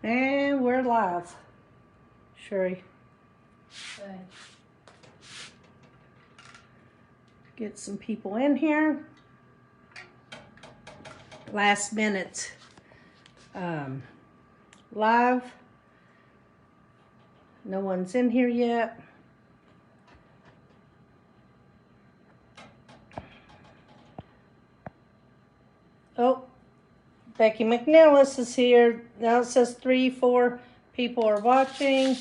And we're live. Sherry. Okay. Get some people in here. Last minute live. No one's in here yet. Oh, Becky McNillis is here. Now it says 3, 4 people are watching.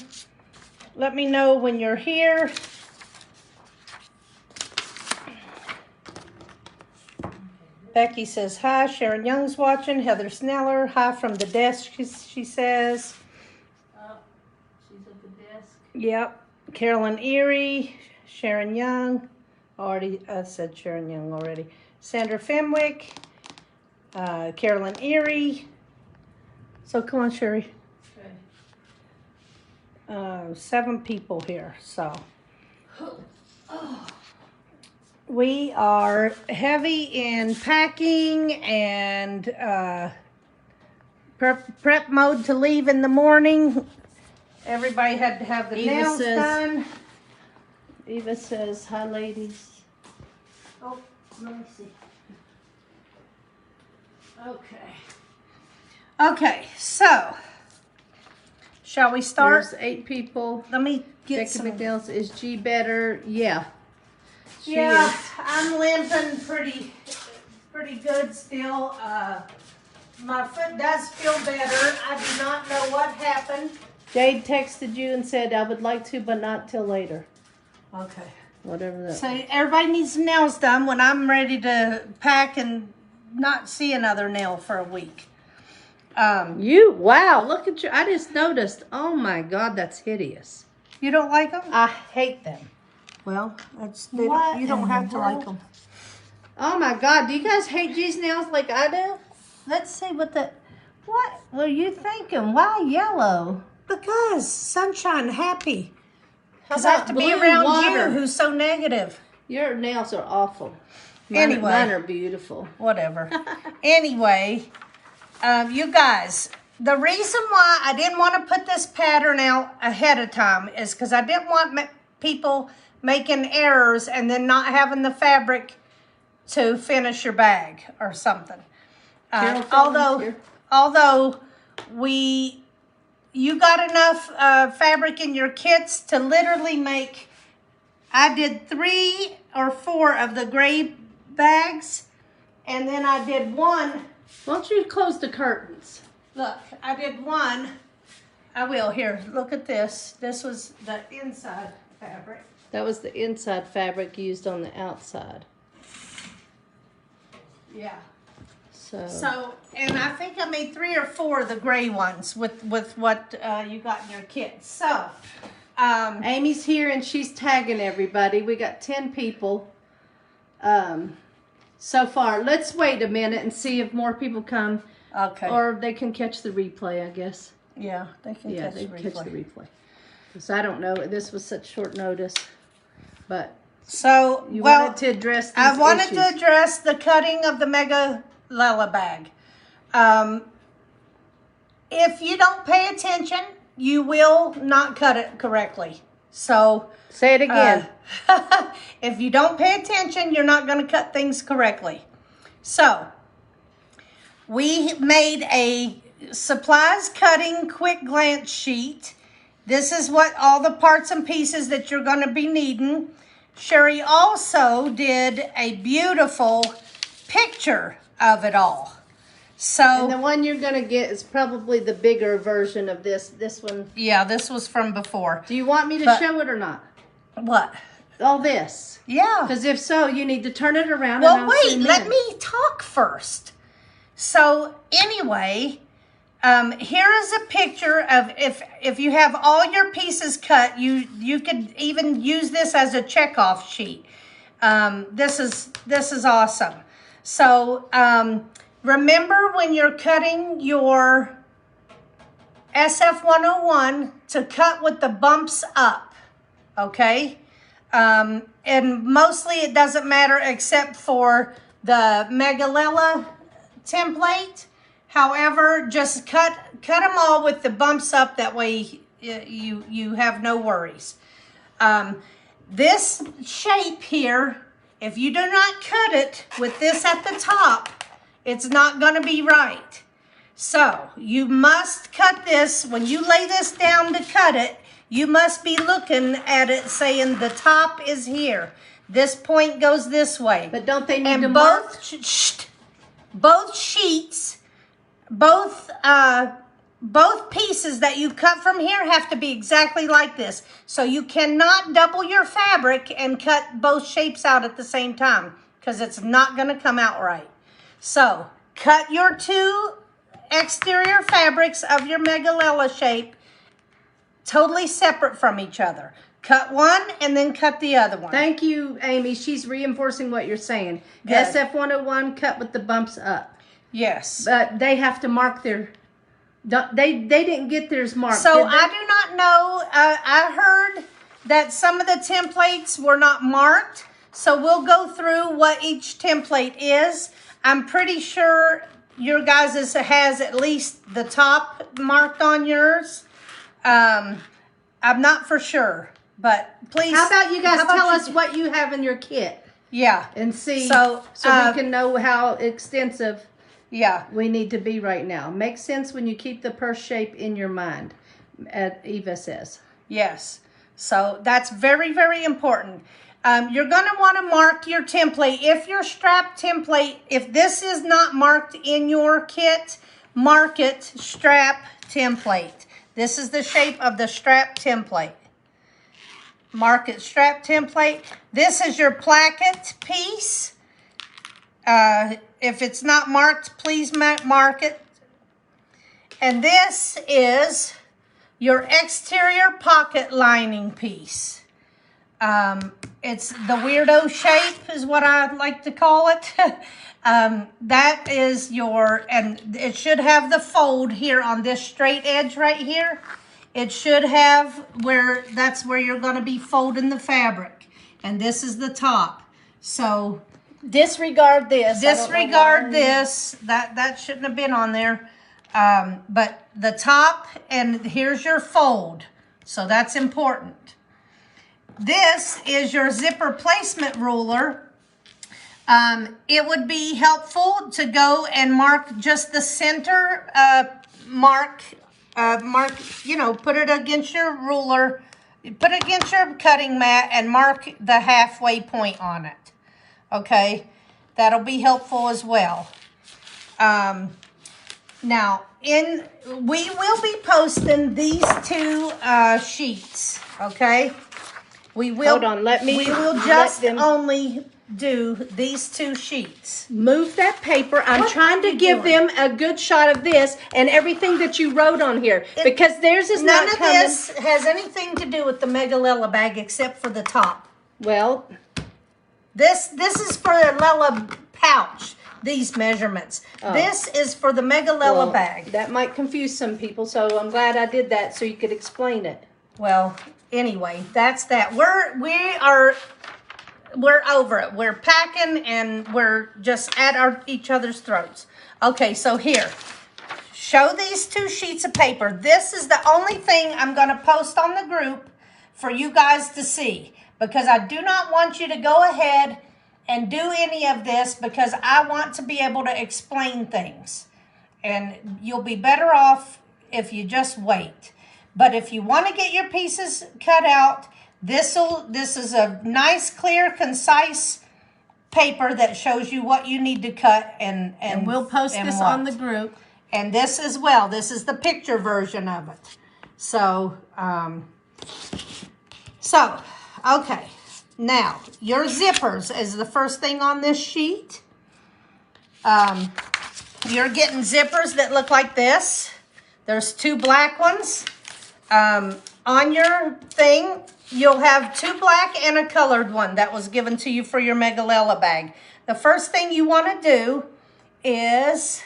Let me know when you're here. Becky says hi. Sharon Young's watching. Heather Sneller, hi from the desk, she says. Oh, she's at the desk. Yep. Carolyn Erie, Sharon Young. I said Sharon Young already. Sandra Fenwick, Carolyn Erie. So come on, Sherry. Okay. 7 people here, so. Oh. We are heavy in packing and prep mode to leave in the morning. Everybody had to have the nails done. Eva says, hi, ladies. Oh, let me see. Okay. Okay, so shall we start? There's 8 people. Let me get Becky some. McNeil, is G better? Yeah. She Yeah, is. I'm limping pretty good still. My foot does feel better. I do not know what happened. Jade texted you and said, I would like to, but not till later. Okay. Whatever that So was. everybody needs nails done when I'm ready to pack and not see another nail for a week. Wow, look at you. I just noticed. Oh my God, that's hideous. You don't like them? I hate them. Well, What you don't in have the to like world? them. Oh my God, do you guys hate G's nails like I do? Let's see what were you thinking? Why yellow? Because sunshine happy. How Because I have about to be blue around water? you who's so negative. Your nails are awful. Mine Anyway. are beautiful. Whatever. Anyway, you guys, the reason why I didn't want to put this pattern out ahead of time is because I didn't want people making errors and then not having the fabric to finish your bag or something. Although you got enough fabric in your kits to literally make, I did 3 or 4 of the gray bags, and then I did 1. Why don't you close the curtains? Look, I did 1. I will. Here, look at this. This was the inside fabric. That was the inside fabric used on the outside. Yeah. So And I think I made 3 or 4 of the gray ones with what you got in your kit. So, Amy's here and she's tagging everybody. We got 10 people so far. Let's wait a minute and see if more people come. okay. Or they can catch the replay, I guess. Yeah, they can Yeah, catch they the can catch the replay. replay. Because I don't know, this was such short notice. But So, you well, wanted to address these I wanted issues. to address the cutting of the Mega Lella bag. If you don't pay attention, you will not cut it correctly. So, Say it again. if you don't pay attention, you're not going to cut things correctly. So, we made a supplies cutting quick glance sheet. This is what all the parts and pieces that you're going to be needing. Sherry also did a beautiful picture of it all. So, And the one you're going to get is probably the bigger version of this. This one. yeah, this was from before. Do you want me to But- show it or not? What? All this. Yeah. Because if so, you need to turn it around. Well, and I'll wait, zoom let in. me talk first. So, anyway, here is a picture of if you have all your pieces cut, you could even use this as a checkoff sheet. This is awesome. So, remember when you're cutting your SF101 to cut with the bumps up, okay? And mostly it doesn't matter except for the Mega Lella template. However, just cut them all with the bumps up. That way you have no worries. This shape here, if you do not cut it with this at the top, it's not going to be right. So you must cut this. When you lay this down to cut it, you must be looking at it saying the top is here. This point goes this way. But don't they need to mark? Both sheets, both pieces that you cut from here have to be exactly like this. So you cannot double your fabric and cut both shapes out at the same time because it's not going to come out right. So cut your two exterior fabrics of your Mega Lella shape totally separate from each other. Cut one and then cut the other one. Thank you, Amy. She's reinforcing what you're saying. Good. SF101 cut with the bumps up. Yes. But they have to mark their... They didn't get theirs marked. So I do not know. I heard that some of the templates were not marked. So we'll go through what each template is. I'm pretty sure your guys' has at least the top marked on yours. I'm not for sure, but please. How about you guys tell us what you have in your kit? Yeah. And see, so we can know how extensive yeah we need to be right now. Makes sense when you keep the purse shape in your mind, Eva says. Yes. So that's very, very important. You're going to want to mark your template. If your strap template, if this is not marked in your kit, mark it strap template. This is the shape of the strap template. Mark it strap template. This is your placket piece. If it's not marked, please mark it. And this is your exterior pocket lining piece. It's the weirdo shape is what I like to call it. That is your, and it should have the fold here on this straight edge right here. It should have that's where you're going to be folding the fabric. And this is the top. So disregard this. Disregard this. That shouldn't have been on there. But the top, and here's your fold. So that's important. This is your zipper placement ruler. It would be helpful to go and mark just the center, mark, put it against your ruler, put it against your cutting mat and mark the halfway point on it. Okay, that'll be helpful as well. Now, we will be posting these two sheets, okay? We will. Hold on, we will just only do these two sheets. Move that paper. I'm trying to give them a good shot of this and everything that you wrote on here because theirs is not coming. None of this has anything to do with the Mega Lella bag except for the top. Well, this is for a Lella pouch. These measurements. Oh. This is for the Mega Lella bag. That might confuse some people, so I'm glad I did that so you could explain it. Well, anyway, that's that. We're over it. We're packing and we're just at each other's throats. Okay, so here, show these two sheets of paper. This is the only thing I'm going to post on the group for you guys to see because I do not want you to go ahead and do any of this because I want to be able to explain things. And you'll be better off if you just wait. But if you want to get your pieces cut out, this is a nice, clear, concise paper that shows you what you need to cut and we'll post this on the group. And this as well. This is the picture version of it. So, okay. Now, your zippers is the first thing on this sheet. You're getting zippers that look like this. There's two black ones. On your thing, you'll have two black and a colored one that was given to you for your Mega Lella bag. The first thing you want to do is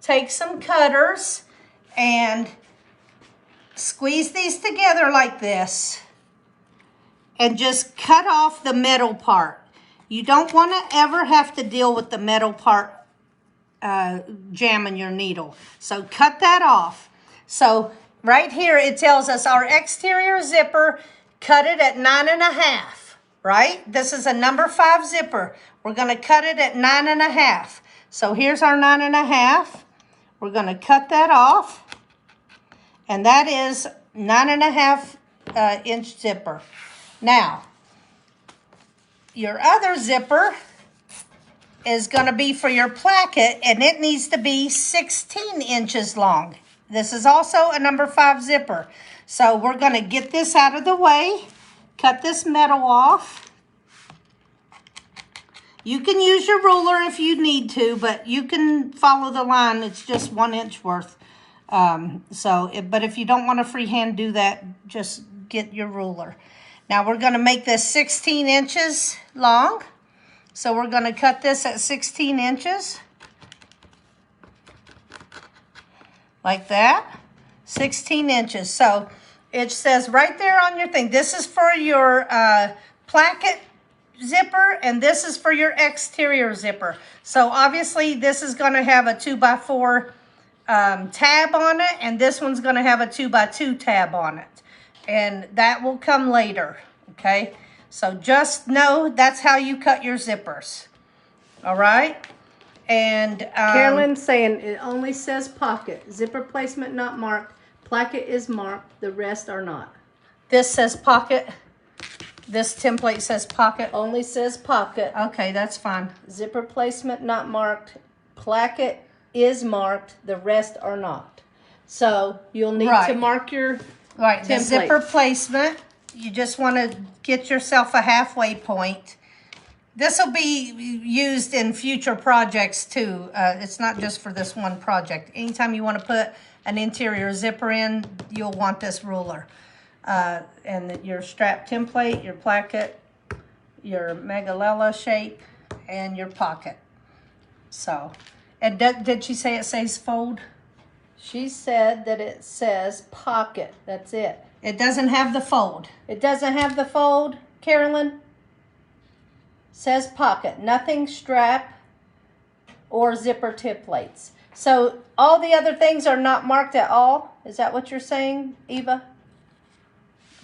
take some cutters and squeeze these together like this. And just cut off the metal part. You don't want to ever have to deal with the metal part jamming your needle. So cut that off. So right here it tells us our exterior zipper, cut it at 9.5, right? This is a number 5 zipper. We're going to cut it at 9.5. So here's our 9.5. We're going to cut that off. And that is 9.5 inch zipper. Now, your other zipper is going to be for your placket, and it needs to be 16 inches long. This is also a number 5 zipper. So we're going to get this out of the way, cut this metal off. You can use your ruler if you need to, but you can follow the line. It's just 1 inch worth. But if you don't want to freehand do that, just get your ruler. Now we're going to make this 16 inches long. So we're going to cut this at 16 inches. Like that. 16 inches. So it says right there on your thing, this is for your placket zipper, and this is for your exterior zipper. So obviously this is going to have a 2x4 tab on it, and this one's going to have a 2x2 tab on it, and that will come later. Okay, so just know that's how you cut your zippers. All right. And Carolyn's saying it only says pocket. Zipper placement not marked. Placket is marked. The rest are not. This says pocket. This template says pocket. Only says pocket. Okay, that's fine. Zipper placement not marked. Placket is marked. The rest are not. So you'll need to mark your template. The zipper placement, you just want to get yourself a halfway point. This will be used in future projects too. It's not just for this one project. Anytime you want to put an interior zipper in, you'll want this ruler. And your strap template, your placket, your Mega Lella shape, and your pocket. So, and did she say it says fold? She said that it says pocket. That's it. It doesn't have the fold. It doesn't have the fold, Carolyn? Says pocket. Nothing strap or zipper templates. So all the other things are not marked at all? Is that what you're saying, Eva?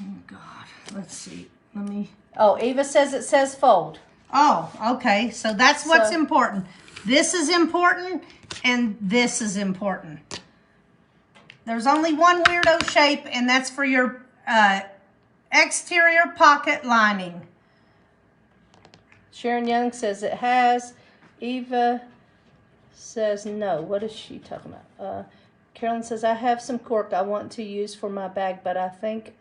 Oh, God. Let's see. Let me... Oh, Eva says it says fold. Oh, okay. So that's what's important. This is important, and this is important. There's only one weirdo shape, and that's for your exterior pocket lining. Sharon Young says it has. Eva says no. What is she talking about? Carolyn says, I have some cork I want to use for my bag, but I think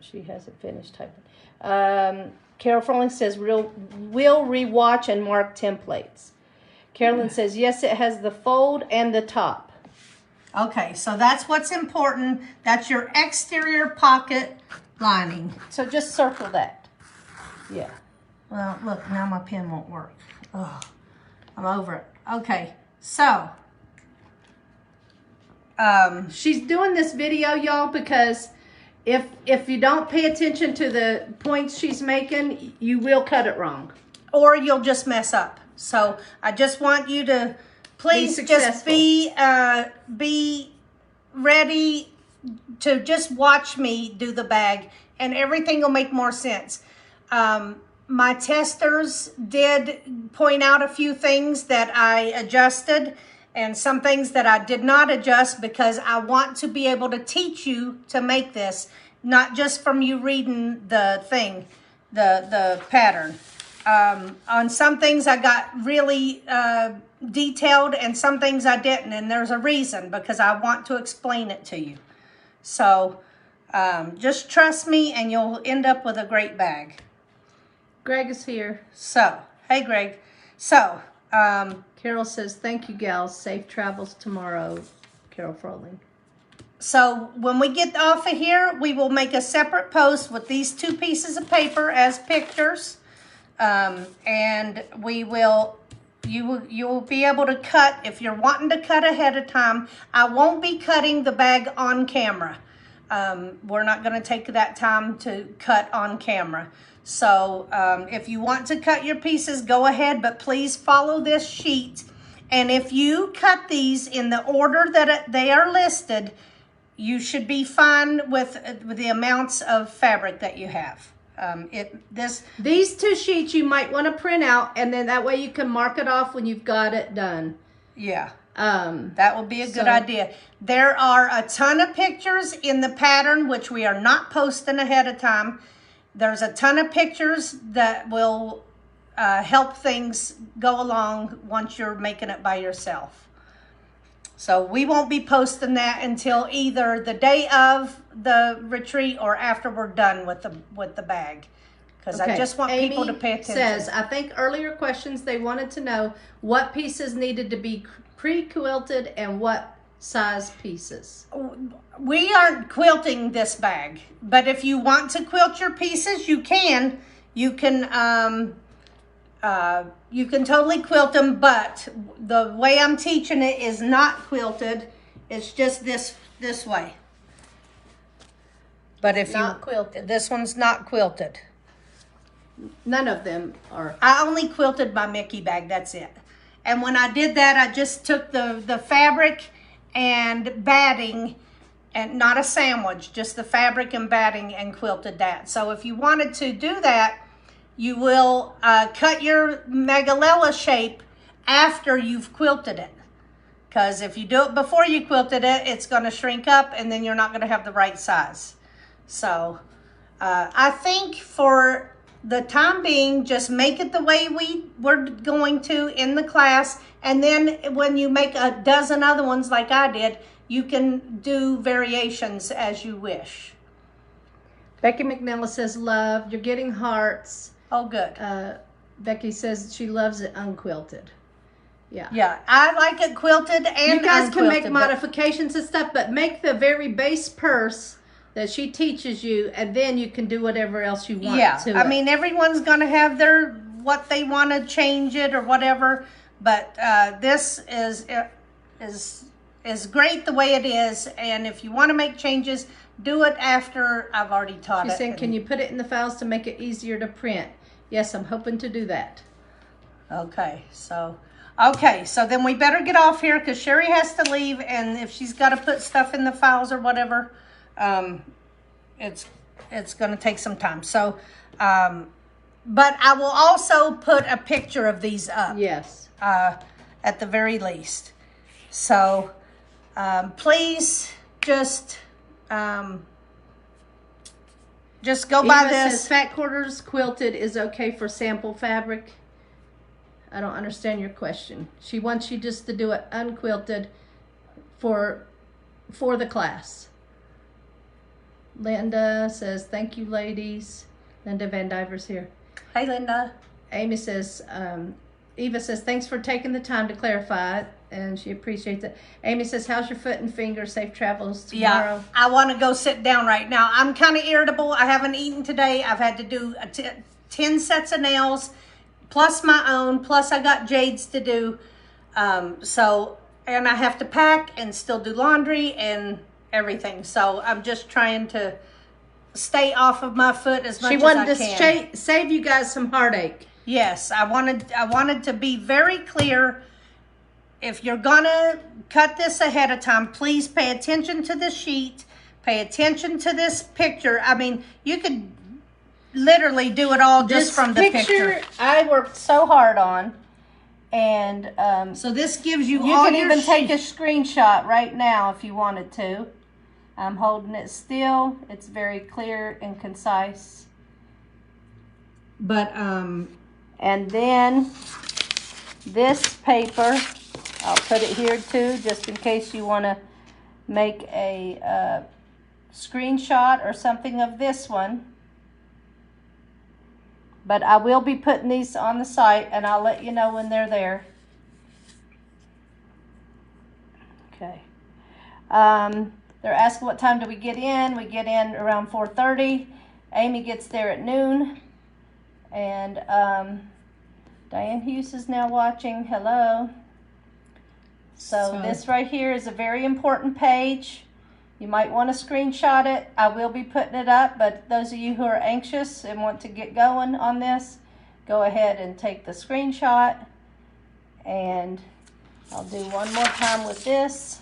she hasn't finished typing. Carol Froling says, we'll rewatch and mark templates. Carolyn says, yes, it has the fold and the top. Okay, so that's what's important. That's your exterior pocket lining. So just circle that. Yeah. Well, look, now my pen won't work. Oh, I'm over it. Okay, so. She's doing this video, y'all, because if you don't pay attention to the points she's making, you will cut it wrong. Or you'll just mess up. So I just want you to please just be ready to just watch me do the bag, and everything will make more sense. My testers did point out a few things that I adjusted and some things that I did not adjust, because I want to be able to teach you to make this, not just from you reading the thing, the pattern. On some things I got really detailed, and some things I didn't, and there's a reason, because I want to explain it to you. So just trust me, and you'll end up with a great bag. Greg is here. So, hey Greg. So, Carol says, thank you, gals. Safe travels tomorrow. Carol Froling. So, when we get off of here, we will make a separate post with these 2 pieces of paper as pictures. And we will, you will be able to cut, if you're wanting to cut ahead of time. I won't be cutting the bag on camera. We're not going to take that time to cut on camera. So if you want to cut your pieces, go ahead, but please follow this sheet And if you cut these in the order that they are listed, you should be fine with the amounts of fabric that you have. These 2 sheets you might want to print out, and then that way you can mark it off when you've got it done. Yeah, that would be a good idea. There are a ton of pictures in the pattern, which we are not posting ahead of time. There's a ton of pictures that will help things go along once you're making it by yourself. So we won't be posting that until either the day of the retreat or after we're done with the bag. Because I just want people to pay attention. Says, I think earlier questions they wanted to know what pieces needed to be pre-quilted and what size pieces. We aren't quilting this bag, but if you want to quilt your pieces, you can. You can totally quilt them, but the way I'm teaching it is not quilted. It's just this way. But if not quilted. This one's not quilted. None of them are. I only quilted my Mickey bag, that's it. And when I did that, I just took the fabric and batting, and not a sandwich, just the fabric and batting, and quilted that. So if you wanted to do that, you will cut your Mega Lella shape after you've quilted it. Because if you do it before you quilted it, it's going to shrink up and then you're not going to have the right size. So I think for the time being, just make it the way we're going to in the class. And then when you make a dozen other ones like I did, you can do variations as you wish. Becky McNella says, love, you're getting hearts. Oh, good. Becky says she loves it unquilted. Yeah. Yeah, I like it quilted and you guys can make unquilted, modifications and stuff, but make the very base purse that she teaches you, and then you can do whatever else you want to it. I mean, everyone's going to have what they want to change it or whatever, but this is great the way it is, and if you want to make changes, do it after I've already taught it. She's saying, can you put it in the files to make it easier to print? Yes, I'm hoping to do that. Okay, so then we better get off here because Sherry has to leave, and if she's got to put stuff in the files or whatever, it's going to take some time. So, but I will also put a picture of these up. Yes. At the very least. So, please just go by this. Says fat quarters quilted is okay for sample fabric. I don't understand your question. She wants you just to do it unquilted for the class. Linda says, thank you, ladies. Linda Van Diver's here. Hey, Linda. Amy says, Eva says, thanks for taking the time to clarify it, and she appreciates it. Amy says, how's your foot and finger? Safe travels tomorrow. Yeah, I want to go sit down right now. I'm kind of irritable. I haven't eaten today. I've had to do 10 sets of nails, plus my own, plus I got Jade's to do. And I have to pack and still do laundry and everything. So I'm just trying to stay off of my foot as much as I can. She wanted to save you guys some heartache. Yes, I wanted to be very clear. If you're gonna cut this ahead of time, please pay attention to the sheet. Pay attention to this picture. I mean, you could literally do it all just from the picture. I worked so hard on, and so this gives you you all can your even take a screenshot right now if you wanted to. I'm holding it still. It's very clear and concise. But and then this paper, I'll put it here too, just in case you want to make a screenshot or something of this one. But I will be putting these on the site, and I'll let you know when they're there. Okay. They're asking what time do we get in. We get in around 4:30. Amy gets there at noon. And Diane Hughes is now watching. Hello. So this right here is a very important page. You might want to screenshot it. I will be putting it up, but those of you who are anxious and want to get going on this, go ahead and take the screenshot. And I'll do one more time with this.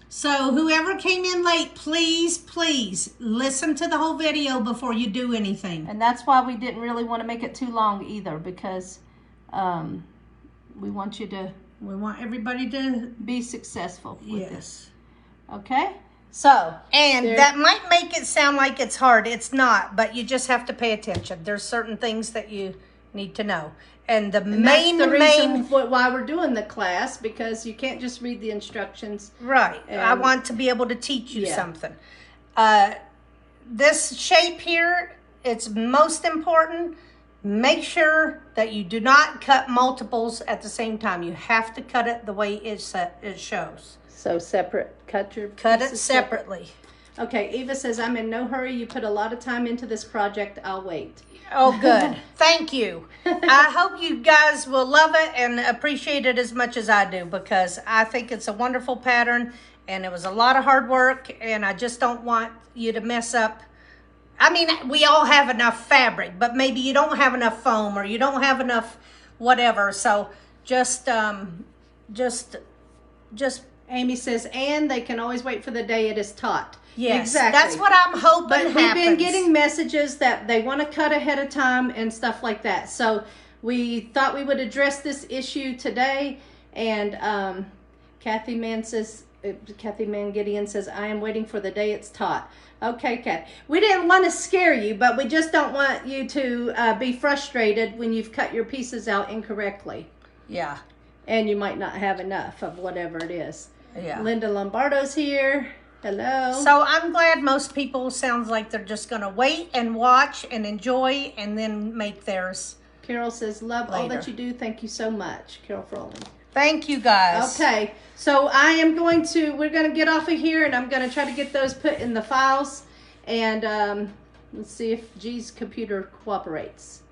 So whoever came in late, please listen to the whole video before you do anything. And that's why we didn't really want to make it too long either, because we want you to... We want everybody to be successful with this. Yes. Okay? So, and that might make it sound like it's hard. It's not, but you just have to pay attention. There's certain things that you need to know. And the main reason why we're doing the class, because you can't just read the instructions. Right. I want to be able to teach you something. This shape here, it's most important. Make sure that you do not cut multiples at the same time. You have to cut it the way it shows. So separate, cut it separately. Okay, Eva says, I'm in no hurry. You put a lot of time into this project. I'll wait. Oh, good. Thank you. I hope you guys will love it and appreciate it as much as I do, because I think it's a wonderful pattern and it was a lot of hard work, and I just don't want you to mess up. I mean, we all have enough fabric, but maybe you don't have enough foam or you don't have enough whatever. So just Amy says, and they can always wait for the day it is taught. Yes, exactly. That's what I'm hoping But we've been getting messages that they want to cut ahead of time and stuff like that. So we thought we would address this issue today. And Kathy Mann Gideon says, I am waiting for the day it's taught. Okay, Kat. We didn't want to scare you, but we just don't want you to be frustrated when you've cut your pieces out incorrectly. Yeah. And you might not have enough of whatever it is. Yeah. Linda Lombardo's here. Hello. So I'm glad most people sounds like they're just going to wait and watch and enjoy and then make theirs. Carol says, love all that you do. Thank you so much. Carol Froling. Thank you, guys. Okay, so we're going to get off of here, and I'm going to try to get those put in the files, and let's see if G's computer cooperates.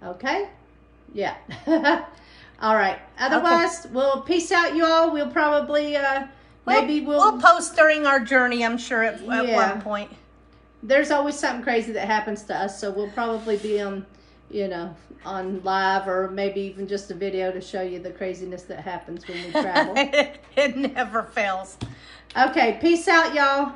Okay? Yeah. All right. Otherwise, we'll peace out, y'all. We'll probably, we'll post during our journey, I'm sure, at one point. There's always something crazy that happens to us, so we'll probably be on, on live, or maybe even just a video to show you the craziness that happens when we travel. It never fails. Okay, peace out, y'all.